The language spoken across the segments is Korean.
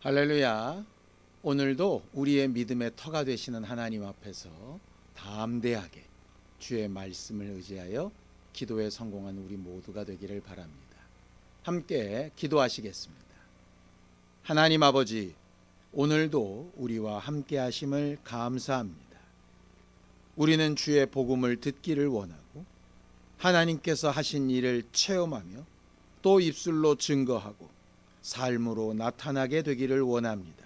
할렐루야. 오늘도 우리의 믿음의 터가 되시는 하나님 앞에서 담대하게 주의 말씀을 의지하여 기도에 성공한 우리 모두가 되기를 바랍니다. 함께 기도하시겠습니다. 하나님 아버지, 오늘도 우리와 함께 하심을 감사합니다. 우리는 주의 복음을 듣기를 원하고 하나님께서 하신 일을 체험하며 또 입술로 증거하고 삶으로 나타나게 되기를 원합니다.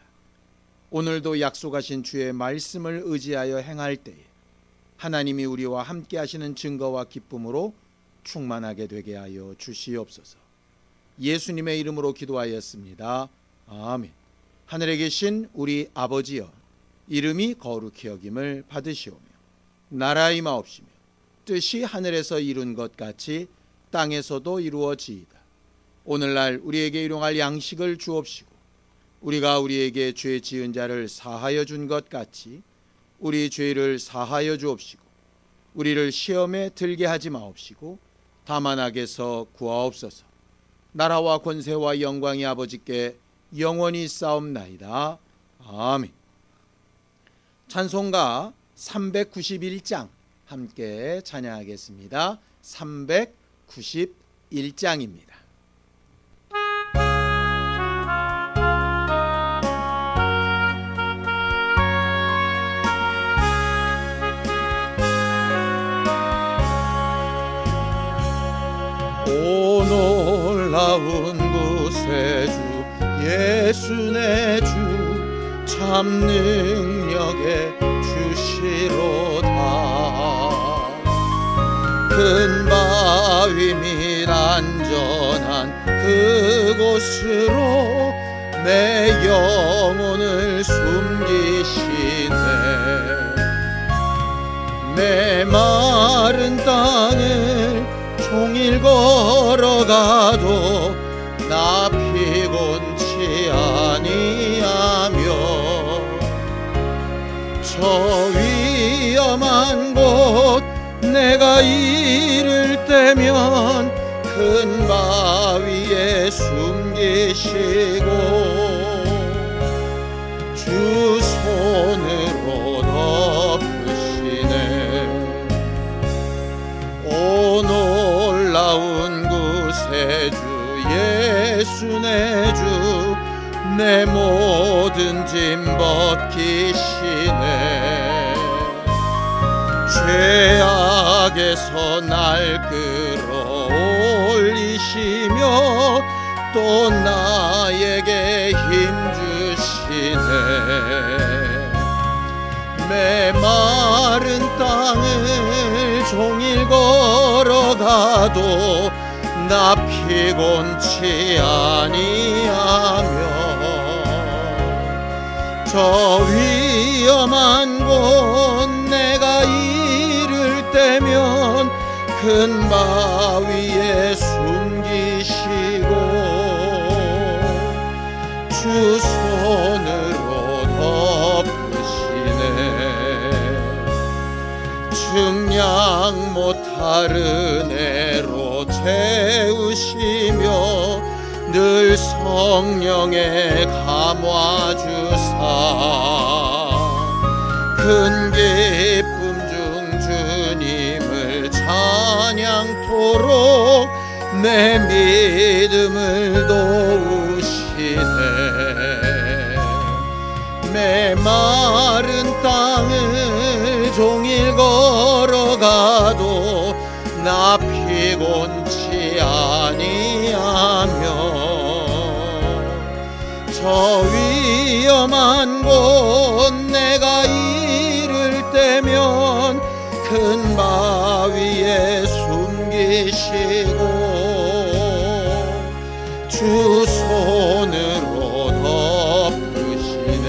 오늘도 약속하신 주의 말씀을 의지하여 행할 때에 하나님이 우리와 함께 하시는 증거와 기쁨으로 충만하게 되게 하여 주시옵소서. 예수님의 이름으로 기도하였습니다. 아멘. 하늘에 계신 우리 아버지여, 이름이 거룩히 여김을 받으시오며 나라 임하옵시며 뜻이 하늘에서 이룬 것 같이 땅에서도 이루어지이다. 오늘날 우리에게 일용할 양식을 주옵시고 우리가 우리에게 죄 지은 자를 사하여 준 것 같이 우리 죄를 사하여 주옵시고 우리를 시험에 들게 하지 마옵시고 다만 악에서 구하옵소서. 나라와 권세와 영광이 아버지께 영원히 싸움나이다. 아멘. 찬송가 391장 함께 찬양하겠습니다. 391장입니다. 오 놀라운 구세주 예수 내 주 참 능력의 주시로다. 큰 바위 및 안전한 그곳으로 내 영혼을 숨기시네. 메마른 땅을 종일 걸어가도 나 피곤치 아니하며 저 위험한 곳 내가 이를 때면 큰 바위에 숨기시고 주 손으로 덮으시네. 오 놀라운 구세주 예수 내 주 내 모든 짐 벗기시네. 죄악에서 날 끌어올리시며 또 나에게 힘 주시네. 메마른 땅을 종일 걸어가도 나 피곤치 아니하며 저 위험한 곳 내가 이를 때면 큰 바위에 숨기시고 주 손으로 덮으시네. 증량 못할 은혜로 채우시며 늘 성령에 감화주사 큰 기쁨 중 주님을 찬양토록 내 믿음을 도우시네. 메마른 땅을 종일 걸어가도 나 피곤치 아니하며 저 위험한 곳 내가 이를 때면 큰 바위에 숨기시고 주 손으로 덮으시네.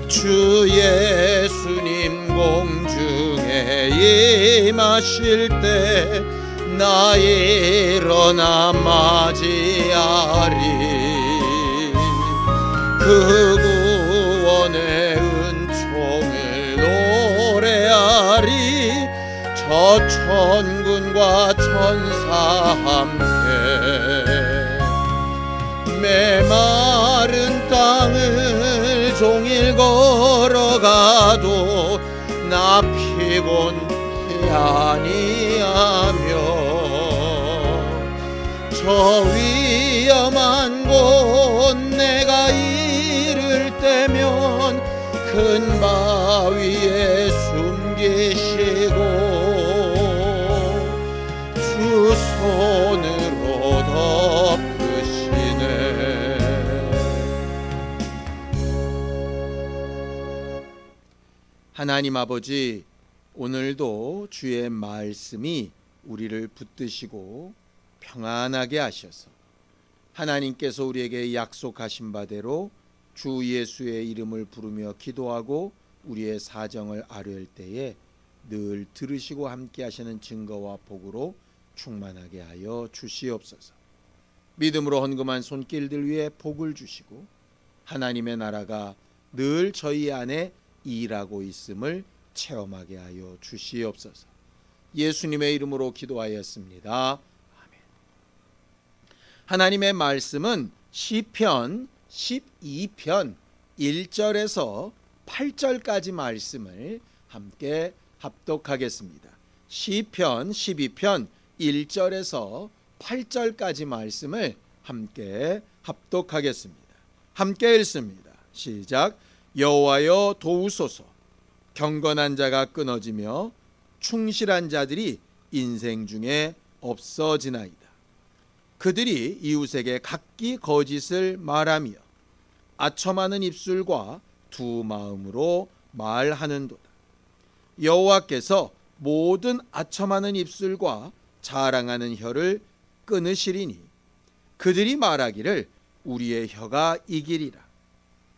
주 예수님 공중에 임하실 때 나 일어나 맞이하리. 그 구원의 은총을 노래하리. 저 천군과 천사 함께 메마 길 걸어가도 나 피곤히 아니하며 저 위험한 곳 내가 이를 때면 큰 바위에 숨기시고 주 손으로 덮으시네. 하나님 아버지, 오늘도 주의 말씀이 우리를 붙드시고 평안하게 하셔서 하나님께서 우리에게 약속하신 바대로 주 예수의 이름을 부르며 기도하고 우리의 사정을 아뢰을 때에 늘 들으시고 함께 하시는 증거와 복으로 충만하게 하여 주시옵소서. 믿음으로 헌금한 손길들 위에 복을 주시고 하나님의 나라가 늘 저희 안에 일하고 있음을 체험하게 하여 주시옵소서. 예수님의 이름으로 기도하였습니다. 아멘. 하나님의 말씀은 시편 12편 1절에서 8절까지 말씀을 함께 합독하겠습니다. 시편 12편 1절에서 8절까지 말씀을 함께 합독하겠습니다. 함께 읽습니다. 시작. 여호와여 도우소서. 경건한 자가 끊어지며 충실한 자들이 인생 중에 없어지나이다. 그들이 이웃에게 각기 거짓을 말하며 아첨하는 입술과 두 마음으로 말하는도다. 여호와께서 모든 아첨하는 입술과 자랑하는 혀를 끊으시리니 그들이 말하기를 우리의 혀가 이기리라.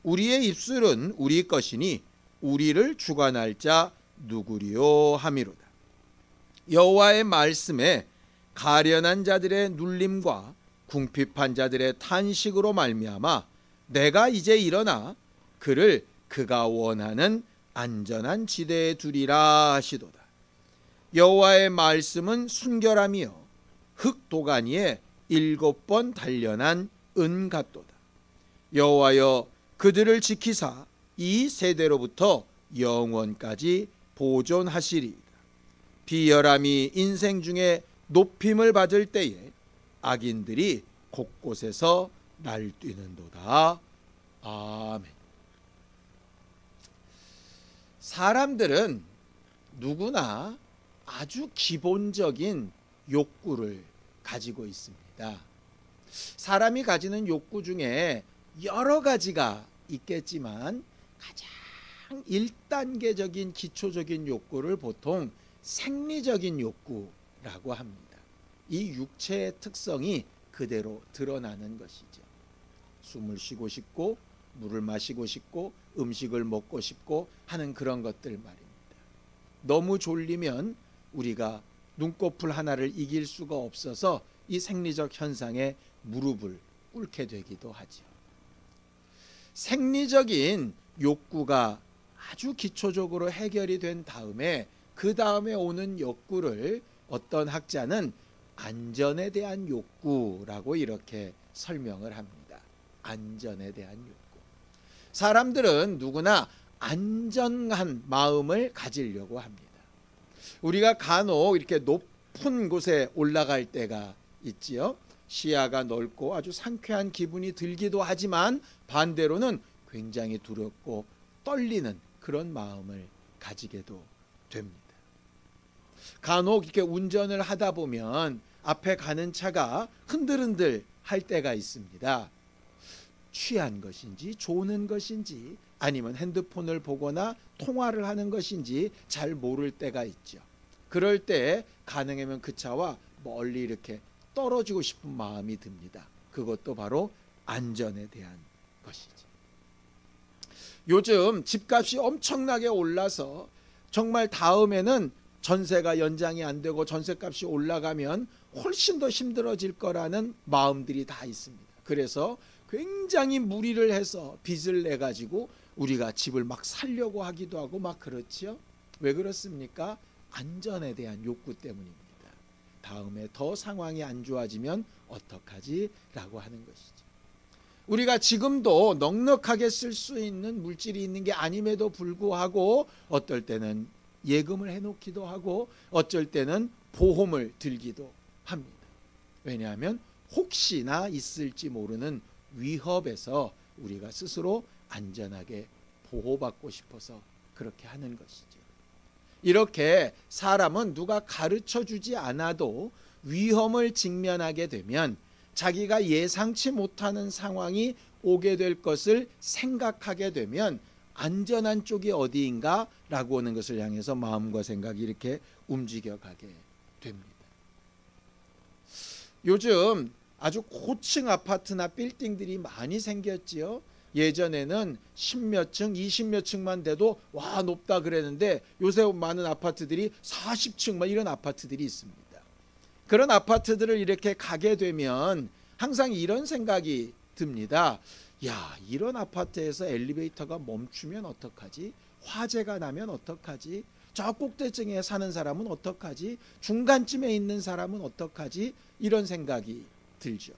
우리의 입술은 우리 것이니 우리를 주관할 자 누구리요 하미로다. 여호와의 말씀에 가련한 자들의 눌림과 궁핍한 자들의 탄식으로 말미암아 내가 이제 일어나 그를 그가 원하는 안전한 지대에 두리라 하시도다. 여호와의 말씀은 순결하며 흙 도가니에 7번 단련한 은 같도다. 여호와여 그들을 지키사 이 세대로부터 영원까지 보존하시리이다. 비열함이 인생 중에 높임을 받을 때에 악인들이 곳곳에서 날뛰는도다. 아멘. 사람들은 누구나 아주 기본적인 욕구를 가지고 있습니다. 사람이 가지는 욕구 중에 여러 가지가 있겠지만 가장 1단계적인 기초적인 욕구를 보통 생리적인 욕구라고 합니다. 이 육체의 특성이 그대로 드러나는 것이죠. 숨을 쉬고 싶고 물을 마시고 싶고 음식을 먹고 싶고 하는 그런 것들 말입니다. 너무 졸리면 우리가 눈꺼풀 하나를 이길 수가 없어서 이 생리적 현상에 무릎을 꿇게 되기도 하죠. 생리적인 욕구가 아주 기초적으로 해결이 된 다음에 그 다음에 오는 욕구를 어떤 학자는 안전에 대한 욕구라고 이렇게 설명을 합니다. 안전에 대한 욕구. 사람들은 누구나 안전한 마음을 가지려고 합니다. 우리가 간혹 이렇게 높은 곳에 올라갈 때가 있지요. 시야가 넓고 아주 상쾌한 기분이 들기도 하지만 반대로는 굉장히 두렵고 떨리는 그런 마음을 가지게도 됩니다. 간혹 이렇게 운전을 하다 보면 앞에 가는 차가 흔들흔들 할 때가 있습니다. 취한 것인지 조는 것인지 아니면 핸드폰을 보거나 통화를 하는 것인지 잘 모를 때가 있죠. 그럴 때 가능하면 그 차와 멀리 이렇게 떨어지고 싶은 마음이 듭니다. 그것도 바로 안전에 대한 것이죠. 요즘 집값이 엄청나게 올라서 정말 다음에는 전세가 연장이 안 되고 전세값이 올라가면 훨씬 더 힘들어질 거라는 마음들이 다 있습니다. 그래서 굉장히 무리를 해서 빚을 내 가지고 우리가 집을 막 살려고 하기도 하고 막 그렇지요. 왜 그렇습니까? 안전에 대한 욕구 때문입니다. 다음에 더 상황이 안 좋아지면 어떡하지? 라고 하는 것이죠. 우리가 지금도 넉넉하게 쓸 수 있는 물질이 있는 게 아님에도 불구하고 어떨 때는 예금을 해놓기도 하고 어쩔 때는 보험을 들기도 합니다. 왜냐하면 혹시나 있을지 모르는 위협에서 우리가 스스로 안전하게 보호받고 싶어서 그렇게 하는 것이죠. 이렇게 사람은 누가 가르쳐 주지 않아도 위험을 직면하게 되면 자기가 예상치 못하는 상황이 오게 될 것을 생각하게 되면 안전한 쪽이 어디인가 라고 하는 것을 향해서 마음과 생각이 이렇게 움직여가게 됩니다. 요즘 아주 고층 아파트나 빌딩들이 많이 생겼지요. 예전에는 10몇 층, 20몇 층만 돼도 와 높다 그랬는데 요새 많은 아파트들이 40층 막 이런 아파트들이 있습니다. 그런 아파트들을 이렇게 가게 되면 항상 이런 생각이 듭니다. 야, 이런 아파트에서 엘리베이터가 멈추면 어떡하지? 화재가 나면 어떡하지? 저 꼭대층에 사는 사람은 어떡하지? 중간쯤에 있는 사람은 어떡하지? 이런 생각이 들죠.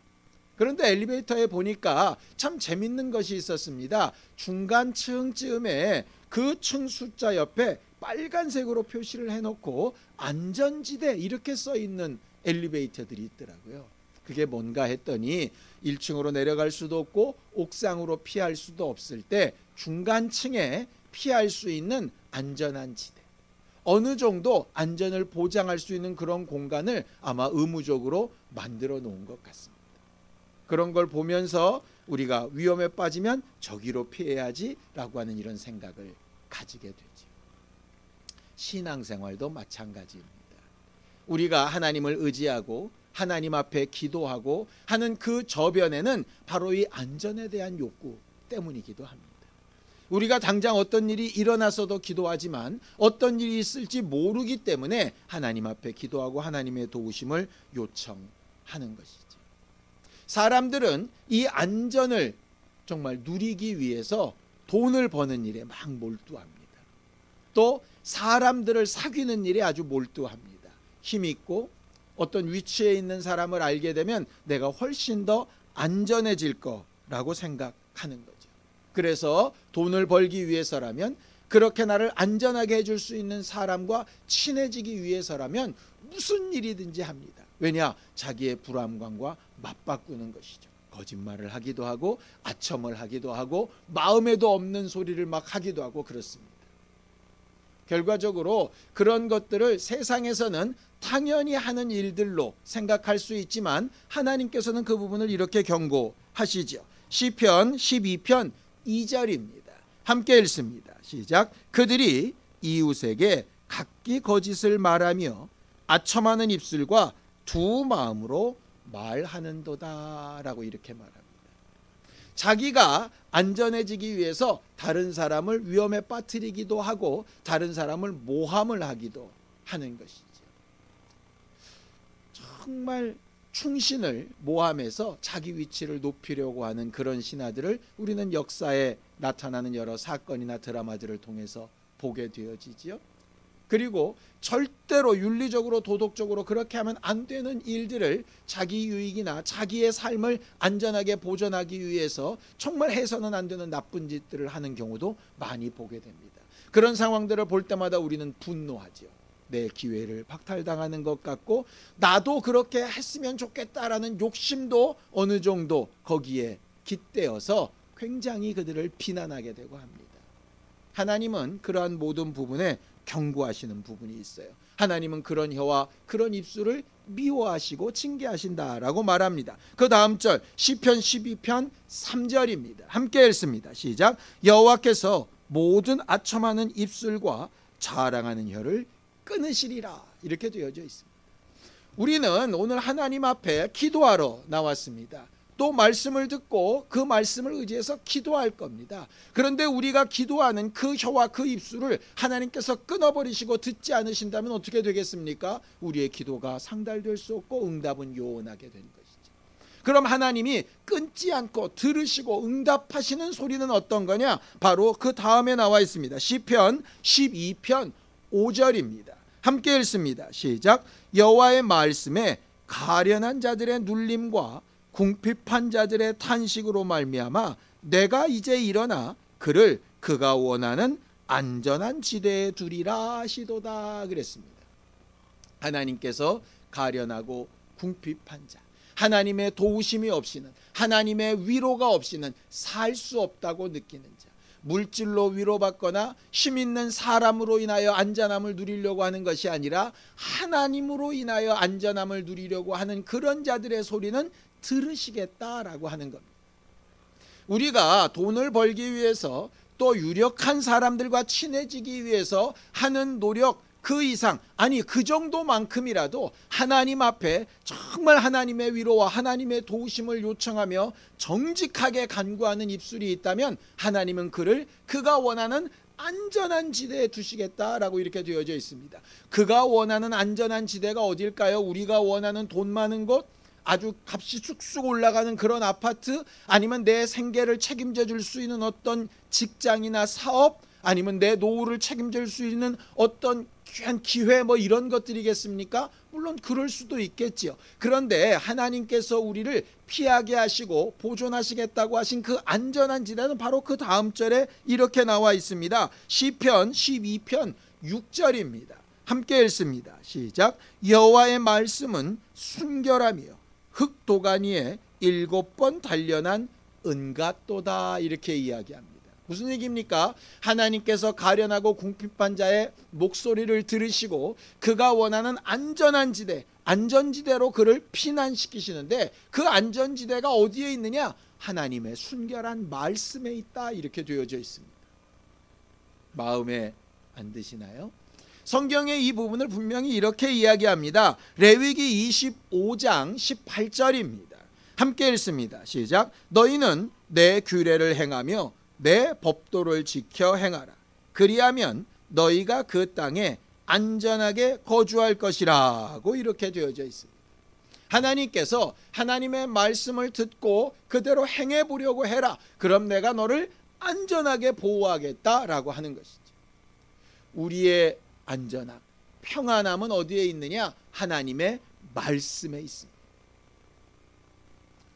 그런데 엘리베이터에 보니까 참 재밌는 것이 있었습니다. 중간층쯤에 그 층 숫자 옆에 빨간색으로 표시를 해놓고 안전지대 이렇게 써 있는 엘리베이터들이 있더라고요. 그게 뭔가 했더니 1층으로 내려갈 수도 없고 옥상으로 피할 수도 없을 때 중간층에 피할 수 있는 안전한 지대, 어느 정도 안전을 보장할 수 있는 그런 공간을 아마 의무적으로 만들어 놓은 것 같습니다. 그런 걸 보면서 우리가 위험에 빠지면 저기로 피해야지 라고 하는 이런 생각을 가지게 되죠. 신앙생활도 마찬가지입니다. 우리가 하나님을 의지하고 하나님 앞에 기도하고 하는 그 저변에는 바로 이 안전에 대한 욕구 때문이기도 합니다. 우리가 당장 어떤 일이 일어나서도 기도하지만 어떤 일이 있을지 모르기 때문에 하나님 앞에 기도하고 하나님의 도우심을 요청하는 것이죠. 사람들은 이 안전을 정말 누리기 위해서 돈을 버는 일에 막 몰두합니다. 또 사람들을 사귀는 일에 아주 몰두합니다. 힘있고 어떤 위치에 있는 사람을 알게 되면 내가 훨씬 더 안전해질 거라고 생각하는 거죠. 그래서 돈을 벌기 위해서라면, 그렇게 나를 안전하게 해줄 수 있는 사람과 친해지기 위해서라면 무슨 일이든지 합니다. 왜냐? 자기의 불안감과 맞바꾸는 것이죠. 거짓말을 하기도 하고 아첨을 하기도 하고 마음에도 없는 소리를 막 하기도 하고 그렇습니다. 결과적으로 그런 것들을 세상에서는 당연히 하는 일들로 생각할 수 있지만 하나님께서는 그 부분을 이렇게 경고하시죠. 시편 12편 2절입니다. 함께 읽습니다. 시작. 그들이 이웃에게 각기 거짓을 말하며 아첨하는 입술과 두 마음으로 말하는도다 라고 이렇게 말합니다. 자기가 안전해지기 위해서 다른 사람을 위험에 빠뜨리기도 하고 다른 사람을 모함을 하기도 하는 것이죠. 정말 충신을 모함해서 자기 위치를 높이려고 하는 그런 신하들을 우리는 역사에 나타나는 여러 사건이나 드라마들을 통해서 보게 되어지지요. 그리고 절대로 윤리적으로 도덕적으로 그렇게 하면 안 되는 일들을 자기 유익이나 자기의 삶을 안전하게 보존하기 위해서 정말 해서는 안 되는 나쁜 짓들을 하는 경우도 많이 보게 됩니다. 그런 상황들을 볼 때마다 우리는 분노하죠. 내 기회를 박탈당하는 것 같고 나도 그렇게 했으면 좋겠다라는 욕심도 어느 정도 거기에 깃대어서 굉장히 그들을 비난하게 되고 합니다. 하나님은 그러한 모든 부분에 경고하시는 부분이 있어요. 하나님은 그런 혀와 그런 입술을 미워하시고 징계하신다라고 말합니다. 그 다음 절 시편 12편 3절입니다. 함께 읽습니다. 시작. 여호와께서 모든 아첨하는 입술과 자랑하는 혀를 끊으시리라 이렇게 되어져 있습니다. 우리는 오늘 하나님 앞에 기도하러 나왔습니다. 또 말씀을 듣고 그 말씀을 의지해서 기도할 겁니다. 그런데 우리가 기도하는 그 혀와 그 입술을 하나님께서 끊어버리시고 듣지 않으신다면 어떻게 되겠습니까? 우리의 기도가 상달될 수 없고 응답은 요원하게 되는 것이죠. 그럼 하나님이 끊지 않고 들으시고 응답하시는 소리는 어떤 거냐? 바로 그 다음에 나와 있습니다. 시편 12편 5절입니다. 함께 읽습니다. 시작. 여호와의 말씀에 가련한 자들의 눌림과 궁핍한 자들의 탄식으로 말미암아 내가 이제 일어나 그를 그가 원하는 안전한 지대에 두리라 하시도다 그랬습니다. 하나님께서 가련하고 궁핍한 자, 하나님의 도우심이 없이는, 하나님의 위로가 없이는 살 수 없다고 느끼는 자, 물질로 위로받거나 힘 있는 사람으로 인하여 안전함을 누리려고 하는 것이 아니라 하나님으로 인하여 안전함을 누리려고 하는 그런 자들의 소리는 들으시겠다라고 하는 겁니다. 우리가 돈을 벌기 위해서 또 유력한 사람들과 친해지기 위해서 하는 노력 그 이상, 아니 그 정도만큼이라도 하나님 앞에 정말 하나님의 위로와 하나님의 도우심을 요청하며 정직하게 간구하는 입술이 있다면 하나님은 그를 그가 원하는 안전한 지대에 두시겠다라고 이렇게 되어져 있습니다. 그가 원하는 안전한 지대가 어딜까요? 우리가 원하는 돈 많은 곳, 아주 값이 쑥쑥 올라가는 그런 아파트, 아니면 내 생계를 책임져 줄 수 있는 어떤 직장이나 사업, 아니면 내 노후를 책임질 수 있는 어떤 귀한 기회, 뭐 이런 것들이겠습니까? 물론 그럴 수도 있겠지요. 그런데 하나님께서 우리를 피하게 하시고 보존하시겠다고 하신 그 안전한 지대는 바로 그 다음 절에 이렇게 나와 있습니다. 시편 12편 6절입니다. 함께 읽습니다. 시작. 여호와의 말씀은 순결하며 흙도가니에 7번 단련한 은같도다 이렇게 이야기합니다. 무슨 얘기입니까? 하나님께서 가련하고 궁핍한 자의 목소리를 들으시고 그가 원하는 안전한 지대, 안전지대로 그를 피난시키시는데 그 안전지대가 어디에 있느냐? 하나님의 순결한 말씀에 있다 이렇게 되어져 있습니다. 마음에 안 드시나요? 성경의 이 부분을 분명히 이렇게 이야기합니다. 레위기 25장 18절입니다. 함께 읽습니다. 시작. 너희는 내 규례를 행하며 내 법도를 지켜 행하라. 그리하면 너희가 그 땅에 안전하게 거주할 것이라고 이렇게 되어져 있습니다. 하나님께서 하나님의 말씀을 듣고 그대로 행해 보려고 해라. 그럼 내가 너를 안전하게 보호하겠다라고 하는 것이죠. 우리의 안전함, 평안함은 어디에 있느냐? 하나님의 말씀에 있습니다.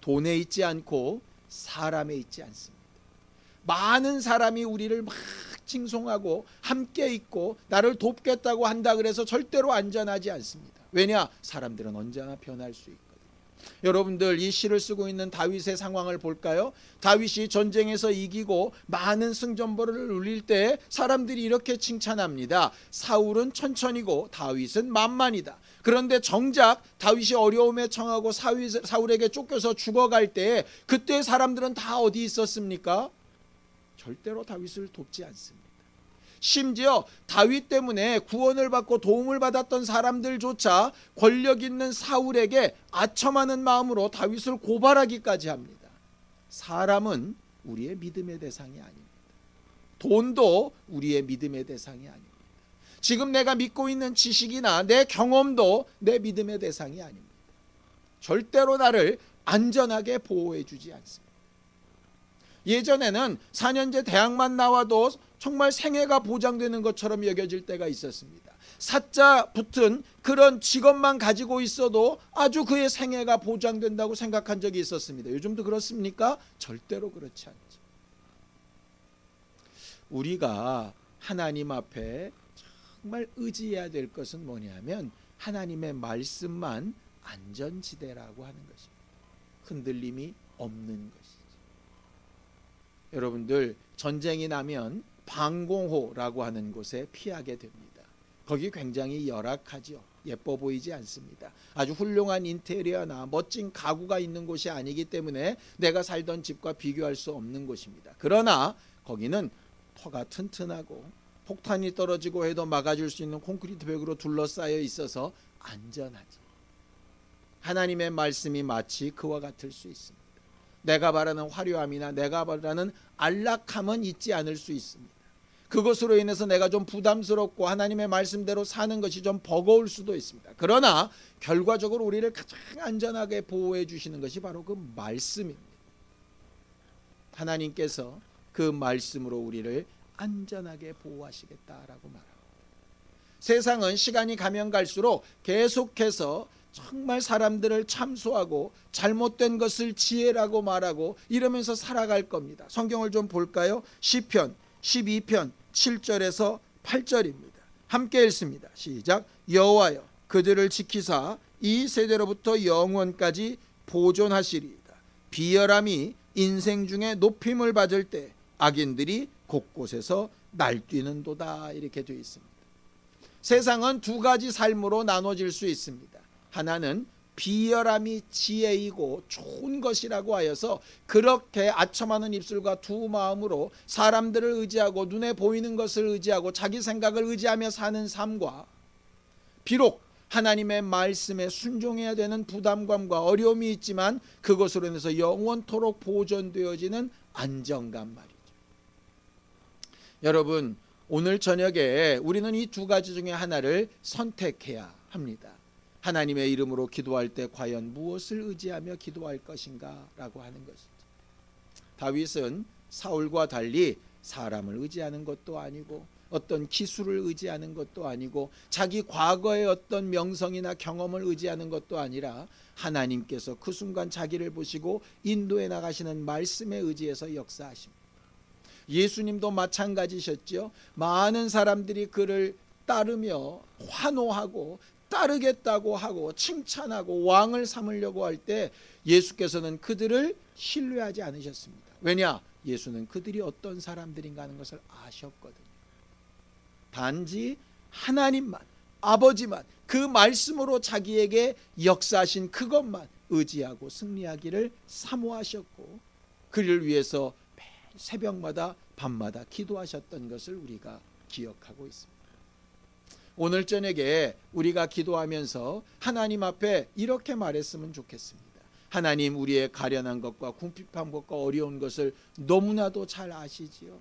돈에 있지 않고 사람에 있지 않습니다. 많은 사람이 우리를 막 칭송하고 함께 있고 나를 돕겠다고 한다 그래서 절대로 안전하지 않습니다. 왜냐? 사람들은 언제나 변할 수 있거든요. 여러분들 이 시를 쓰고 있는 다윗의 상황을 볼까요? 다윗이 전쟁에서 이기고 많은 승전보를 울릴 때 사람들이 이렇게 칭찬합니다. 사울은 천천히고 다윗은 만만이다. 그런데 정작 다윗이 어려움에 처하고 사울에게 쫓겨서 죽어갈 때 그때 사람들은 다 어디 있었습니까? 절대로 다윗을 돕지 않습니다. 심지어 다윗 때문에 구원을 받고 도움을 받았던 사람들조차 권력 있는 사울에게 아첨하는 마음으로 다윗을 고발하기까지 합니다. 사람은 우리의 믿음의 대상이 아닙니다. 돈도 우리의 믿음의 대상이 아닙니다. 지금 내가 믿고 있는 지식이나 내 경험도 내 믿음의 대상이 아닙니다. 절대로 나를 안전하게 보호해 주지 않습니다. 예전에는 4년제 대학만 나와도 정말 생애가 보장되는 것처럼 여겨질 때가 있었습니다. 사자 붙은 그런 직업만 가지고 있어도 아주 그의 생애가 보장된다고 생각한 적이 있었습니다. 요즘도 그렇습니까? 절대로 그렇지 않죠. 우리가 하나님 앞에 정말 의지해야 될 것은 뭐냐면 하나님의 말씀만 안전지대라고 하는 것입니다. 흔들림이 없는 것이죠. 여러분들 전쟁이 나면 방공호라고 하는 곳에 피하게 됩니다. 거기 굉장히 열악하죠. 예뻐 보이지 않습니다. 아주 훌륭한 인테리어나 멋진 가구가 있는 곳이 아니기 때문에 내가 살던 집과 비교할 수 없는 곳입니다. 그러나 거기는 터가 튼튼하고 폭탄이 떨어지고 해도 막아줄 수 있는 콘크리트 벽으로 둘러싸여 있어서 안전하죠. 하나님의 말씀이 마치 그와 같을 수 있습니다. 내가 바라는 화려함이나 내가 바라는 안락함은 있지 않을 수 있습니다. 그것으로 인해서 내가 좀 부담스럽고 하나님의 말씀대로 사는 것이 좀 버거울 수도 있습니다. 그러나 결과적으로 우리를 가장 안전하게 보호해 주시는 것이 바로 그 말씀입니다. 하나님께서 그 말씀으로 우리를 안전하게 보호하시겠다라고 말합니다. 세상은 시간이 가면 갈수록 계속해서 정말 사람들을 참소하고 잘못된 것을 지혜라고 말하고 이러면서 살아갈 겁니다. 성경을 좀 볼까요? 시편 12편 7절에서 8절입니다. 함께 읽습니다. 시작. 여호와여 그들을 지키사 이 세대로부터 영원까지 보존하시리이다. 비열함이 인생 중에 높임을 받을 때 악인들이 곳곳에서 날뛰는도다. 이렇게 되어 있습니다. 세상은 두 가지 삶으로 나눠질 수 있습니다. 하나는 비열함이 지혜이고 좋은 것이라고 하여서 그렇게 아첨하는 입술과 두 마음으로 사람들을 의지하고 눈에 보이는 것을 의지하고 자기 생각을 의지하며 사는 삶과, 비록 하나님의 말씀에 순종해야 되는 부담감과 어려움이 있지만 그것으로 인해서 영원토록 보존되어지는 안정감 말이죠. 여러분, 오늘 저녁에 우리는 이 두 가지 중에 하나를 선택해야 합니다. 하나님의 이름으로 기도할 때 과연 무엇을 의지하며 기도할 것인가 라고 하는 것이죠. 다윗은 사울과 달리 사람을 의지하는 것도 아니고 어떤 기술을 의지하는 것도 아니고 자기 과거의 어떤 명성이나 경험을 의지하는 것도 아니라 하나님께서 그 순간 자기를 보시고 인도해 나가시는 말씀에 의지해서 역사하십니다. 예수님도 마찬가지셨죠. 많은 사람들이 그를 따르며 환호하고 따르겠다고 하고 칭찬하고 왕을 삼으려고 할 때 예수께서는 그들을 신뢰하지 않으셨습니다. 왜냐? 예수는 그들이 어떤 사람들인가 하는 것을 아셨거든요. 단지 하나님만, 아버지만, 그 말씀으로 자기에게 역사하신 그것만 의지하고 승리하기를 사모하셨고 그를 위해서 매일 새벽마다 밤마다 기도하셨던 것을 우리가 기억하고 있습니다. 오늘 저녁에 우리가 기도하면서 하나님 앞에 이렇게 말했으면 좋겠습니다. 하나님, 우리의 가련한 것과 궁핍한 것과 어려운 것을 너무나도 잘 아시지요.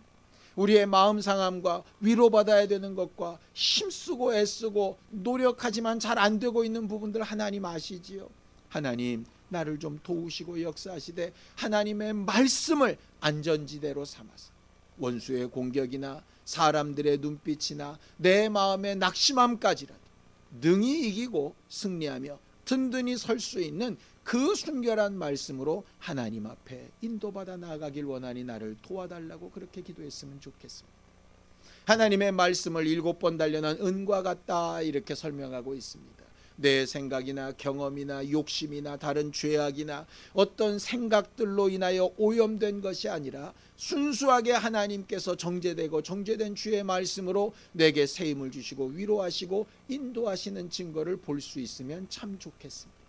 우리의 마음 상함과 위로받아야 되는 것과 힘쓰고 애쓰고 노력하지만 잘 안 되고 있는 부분들 하나님 아시지요. 하나님, 나를 좀 도우시고 역사하시되 하나님의 말씀을 안전지대로 삼아서 원수의 공격이나 사람들의 눈빛이나 내 마음의 낙심함까지라도 능히 이기고 승리하며 든든히 설 수 있는 그 순결한 말씀으로 하나님 앞에 인도받아 나아가길 원하니 나를 도와달라고 그렇게 기도했으면 좋겠습니다. 하나님의 말씀을 7번 단련한 은과 같다 이렇게 설명하고 있습니다. 내 생각이나 경험이나 욕심이나 다른 죄악이나 어떤 생각들로 인하여 오염된 것이 아니라 순수하게 하나님께서 정죄되고 정죄된 주의 말씀으로 내게 새 힘을 주시고 위로하시고 인도하시는 증거를 볼 수 있으면 참 좋겠습니다.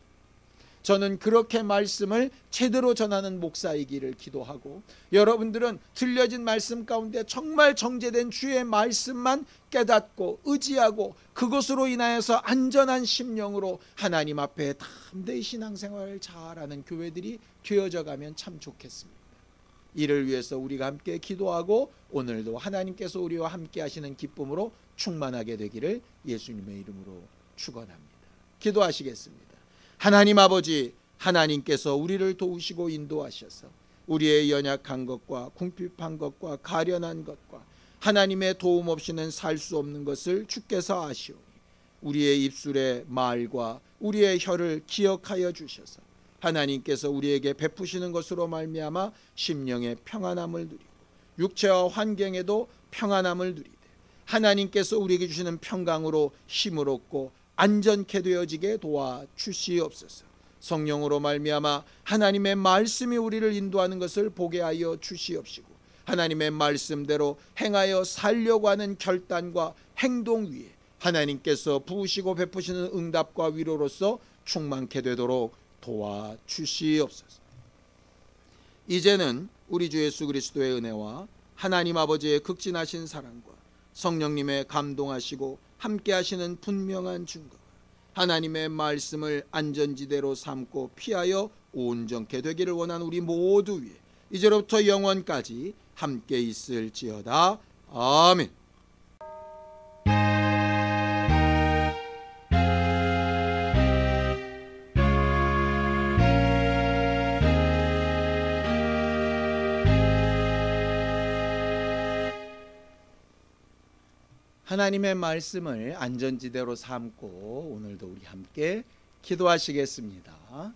저는 그렇게 말씀을 제대로 전하는 목사이기를 기도하고 여러분들은 들려진 말씀 가운데 정말 정죄된 주의 말씀만 깨닫고 의지하고 그것으로 인하여서 안전한 심령으로 하나님 앞에 담대히 신앙생활을 잘하는 교회들이 되어져 가면 참 좋겠습니다. 이를 위해서 우리가 함께 기도하고 오늘도 하나님께서 우리와 함께 하시는 기쁨으로 충만하게 되기를 예수님의 이름으로 축원합니다. 기도하시겠습니다. 하나님 아버지, 하나님께서 우리를 도우시고 인도하셔서 우리의 연약한 것과 궁핍한 것과 가련한 것과 하나님의 도움 없이는 살 수 없는 것을 주께서 아시오니 우리의 입술의 말과 우리의 혀를 기억하여 주셔서 하나님께서 우리에게 베푸시는 것으로 말미암아 심령의 평안함을 누리고 육체와 환경에도 평안함을 누리되 하나님께서 우리에게 주시는 평강으로 힘을 얻고 안전케 되어지게 도와주시옵소서. 성령으로 말미암아 하나님의 말씀이 우리를 인도하는 것을 보게 하여 주시옵시고 하나님의 말씀대로 행하여 살려고 하는 결단과 행동 위에 하나님께서 부으시고 베푸시는 응답과 위로로서 충만케 되도록 도와주시옵소서. 이제는 우리 주 예수 그리스도의 은혜와 하나님 아버지의 극진하신 사랑과 성령님의 감동하시고 함께 하시는 분명한 증거 하나님의 말씀을 안전지대로 삼고 피하여 온전케 되기를 원하는 우리 모두 위에 이제로부터 영원까지 함께 있을지어다. 아멘. 하나님의 말씀을 안전지대로 삼고 오늘도 우리 함께 기도하시겠습니다.